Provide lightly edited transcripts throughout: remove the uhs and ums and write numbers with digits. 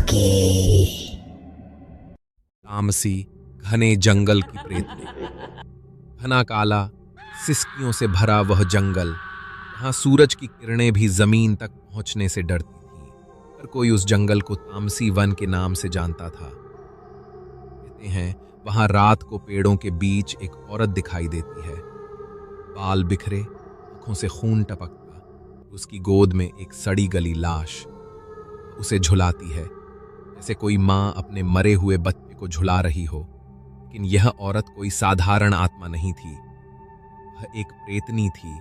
सके। तामसी घने जंगल की प्रेतनी। घना काला सिसकियों से भरा वह जंगल, जहां सूरज की किरणें भी जमीन तक पहुंचने से डरती थीं। हर कोई उस जंगल को तामसी वन के नाम से जानता था। कहते हैं वहां रात को पेड़ों के बीच एक औरत दिखाई देती है, बाल बिखरे, आंखों से खून टपकता। उसकी गोद में एक सड़ी गली लाश उसे झुलाती है, जैसे कोई माँ अपने मरे हुए बच्चे को झुला रही हो। लेकिन यह औरत कोई साधारण आत्मा नहीं थी, वह एक प्रेतनी थी।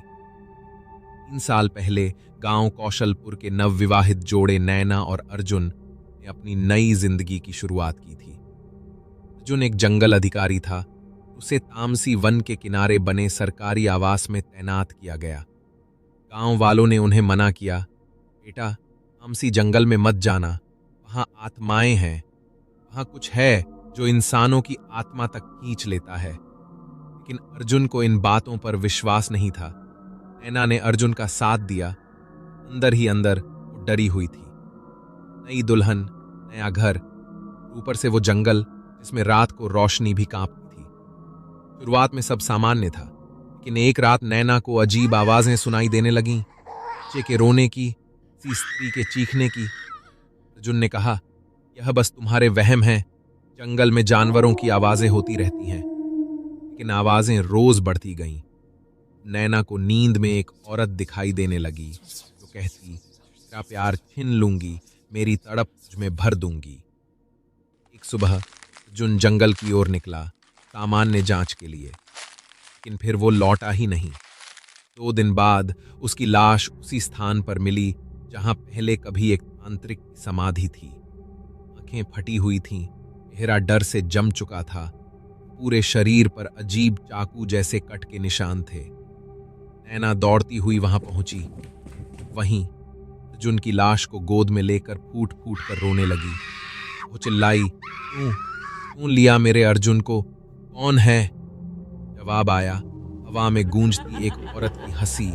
3 साल पहले गांव कौशलपुर के नवविवाहित जोड़े नैना और अर्जुन ने अपनी नई जिंदगी की शुरुआत की थी। अर्जुन एक जंगल अधिकारी था। उसे तामसी वन के किनारे बने सरकारी आवास में तैनात किया गया। गांव वालों ने उन्हें मना किया, बेटा तामसी जंगल में मत जाना, वहां आत्माएं हैं, वहां कुछ है जो इंसानों की आत्मा तक खींच लेता है। लेकिन अर्जुन को इन बातों पर विश्वास नहीं था। नैना ने अर्जुन का साथ दिया। अंदर ही अंदर वो डरी हुई थी। नई दुल्हन, नया घर, ऊपर से वो जंगल जिसमें रात को रोशनी भी कांपती थी। शुरुआत में सब सामान्य था, लेकिन एक रात नैना को अजीब आवाजें सुनाई देने लगीं, बच्चे के रोने की, किसी स्त्री के चीखने की। अर्जुन ने कहा, यह बस तुम्हारे वहम हैं, जंगल में जानवरों की आवाजें होती रहती हैं। लेकिन आवाजें रोज बढ़ती गईं। नैना को नींद में एक औरत दिखाई देने लगी जो कहती, तेरा प्यार छीन लूंगी, मेरी तड़प तुझमें भर दूंगी। एक सुबह अर्जुन जंगल की ओर निकला, सामान्य जांच के लिए, लेकिन फिर वो लौटा ही नहीं। 2 दिन बाद उसकी लाश उसी स्थान पर मिली जहां पहले कभी एक तांत्रिक की समाधि थी। आंखें फटी हुई थीं, चेहरा डर से जम चुका था, पूरे शरीर पर अजीब चाकू जैसे कट के निशान थे। नैना दौड़ती हुई वहां पहुंची। वहीं अर्जुन की लाश को गोद में लेकर फूट फूट कर रोने लगी। वो चिल्लाई, क्यों लिया मेरे अर्जुन को, कौन है? जवाब आया, हवा में गूंजती एक औरत की हंसी,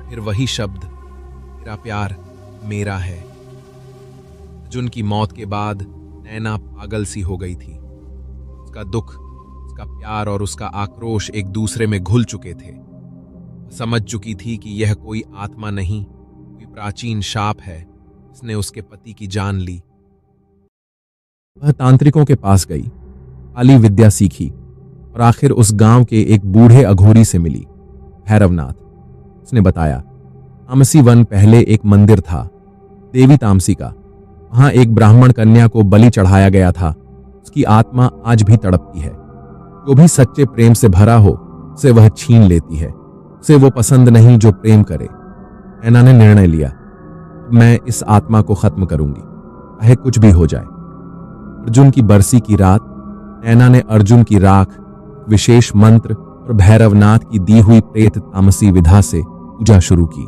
फिर वही शब्द, तेरा प्यार मेरा है। अर्जुन की मौत के बाद नैना पागल सी हो गई थी। उसका दुख, उसका प्यार और उसका आक्रोश एक दूसरे में घुल चुके थे। समझ चुकी थी कि यह कोई आत्मा नहीं, कोई प्राचीन शाप है जिसने उसके पति की जान ली। वह तांत्रिकों के पास गई, काली विद्या सीखी और आखिर उस गांव के एक बूढ़े अघोरी से मिली, भैरवनाथ। उसने बताया, तामसी वन पहले एक मंदिर था, देवी तामसी का। वहां एक ब्राह्मण कन्या को बलि चढ़ाया गया था। उसकी आत्मा आज भी तड़पती है। जो भी सच्चे प्रेम से भरा हो उसे वह छीन लेती है। उसे वो पसंद नहीं जो प्रेम करे। नैना ने निर्णय लिया, मैं इस आत्मा को खत्म करूंगी, चाहे कुछ भी हो जाए। अर्जुन की बरसी की रात नैना ने अर्जुन की राख, विशेष मंत्र और भैरवनाथ की दी हुई प्रेत तामसी विधा से पूजा शुरू की।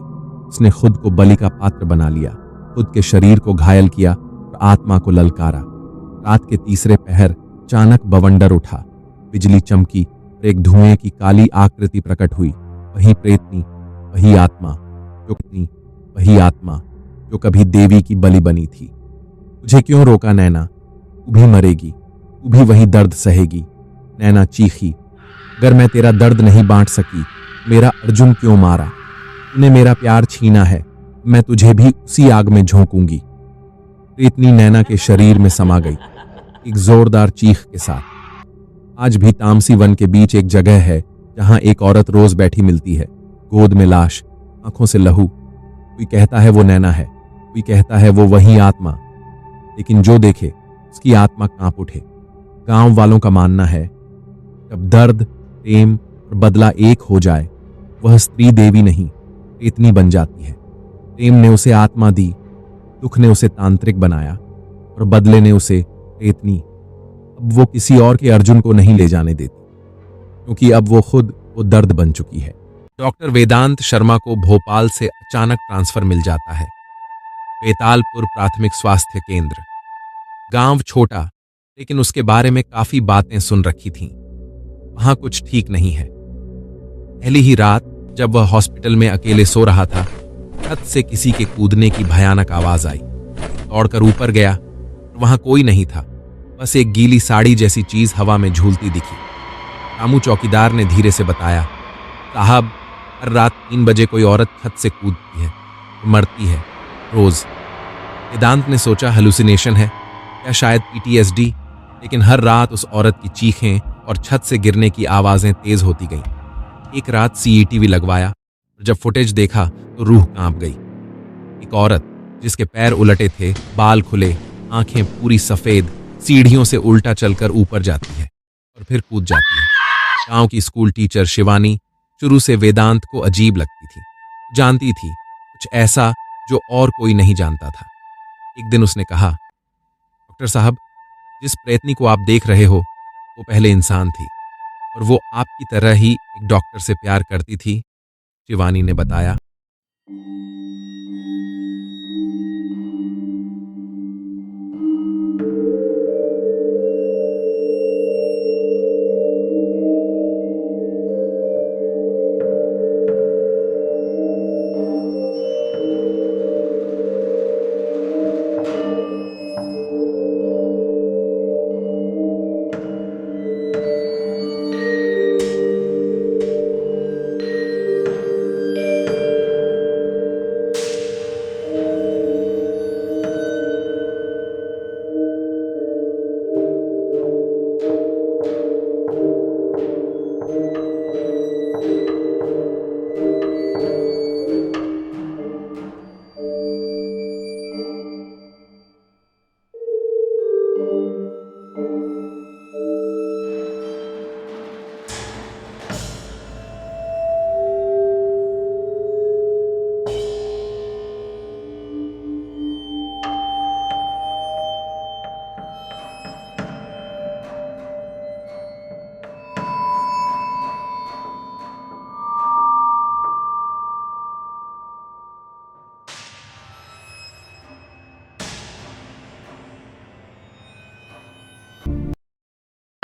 उसने खुद को बलि का पात्र बना लिया, खुद के शरीर को घायल किया और आत्मा को ललकारा। रात के तीसरे पहर अचानक बवंडर उठा, बिजली चमकी और एक धुएं की काली आकृति प्रकट हुई। वही प्रेतनी, वही आत्मा जो कभी देवी की बलि बनी थी। तुझे क्यों रोका नैना, तू भी मरेगी, तू भी वही दर्द सहेगी। नैना चीखी, अगर मैं तेरा दर्द नहीं बांट सकी, मेरा अर्जुन क्यों मारा? तूने मेरा प्यार छीना है, मैं तुझे भी उसी आग में झोंकूंगी। प्रेतनी नैना के शरीर में समा गई, एक जोरदार चीख के साथ। आज भी तामसी वन के बीच एक जगह है जहां एक औरत रोज बैठी मिलती है, गोद में लाश, आंखों से लहू। कोई कहता है वो नैना है, कोई कहता है वो वही आत्मा, लेकिन जो देखे उसकी आत्मा कांप उठे। गांव वालों का मानना है, जब दर्द, प्रेम और बदला एक हो जाए, वह स्त्री देवी नहीं, प्रेतनी बन जाती है। प्रेम ने उसे आत्मा दी, दुख ने उसे तांत्रिक बनाया और बदले ने उसे प्रेतनी। अब वो किसी और के अर्जुन को नहीं ले जाने देती, क्योंकि अब वो खुद वो दर्द बन चुकी है। डॉक्टर वेदांत शर्मा को भोपाल से अचानक ट्रांसफर मिल जाता है। बेतालपुर प्राथमिक स्वास्थ्य केंद्र। गांव छोटा, लेकिन उसके बारे में काफी बातें सुन रखी थीं। वहां कुछ ठीक नहीं है। पहली ही रात जब वह हॉस्पिटल में अकेले सो रहा था, छत से किसी के कूदने की भयानक आवाज आई। दौड़कर ऊपर गया, वहां कोई नहीं था, बस एक गीली साड़ी जैसी चीज हवा में झूलती दिखी। रामू चौकीदार ने धीरे से बताया, साहब, हर रात 3 बजे कोई औरत छत से कूदती है और मरती है, रोज। वेदांत ने सोचा हेलुसिनेशन है या शायद पीटीएसडी, लेकिन हर रात उस औरत की चीखें और छत से गिरने की आवाजें तेज होती गईं। एक रात सीईटीवी लगवाया और जब फुटेज देखा तो रूह कांप गई। एक औरत जिसके पैर उलटे थे, बाल खुले, आंखें पूरी सफेद, सीढ़ियों से उल्टा चलकर ऊपर जाती है और फिर कूद जाती है। गांव की स्कूल टीचर शिवानी शुरू से वेदांत को अजीब लगती थी। जानती थी कुछ ऐसा जो और कोई नहीं जानता था। एक दिन उसने कहा, डॉक्टर साहब, जिस प्रेतनी को आप देख रहे हो वो पहले इंसान थी और वो आपकी तरह ही एक डॉक्टर से प्यार करती थी। शिवानी ने बताया।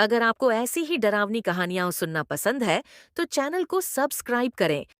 अगर आपको ऐसी ही डरावनी कहानियां सुनना पसंद है, तो चैनल को सब्सक्राइब करें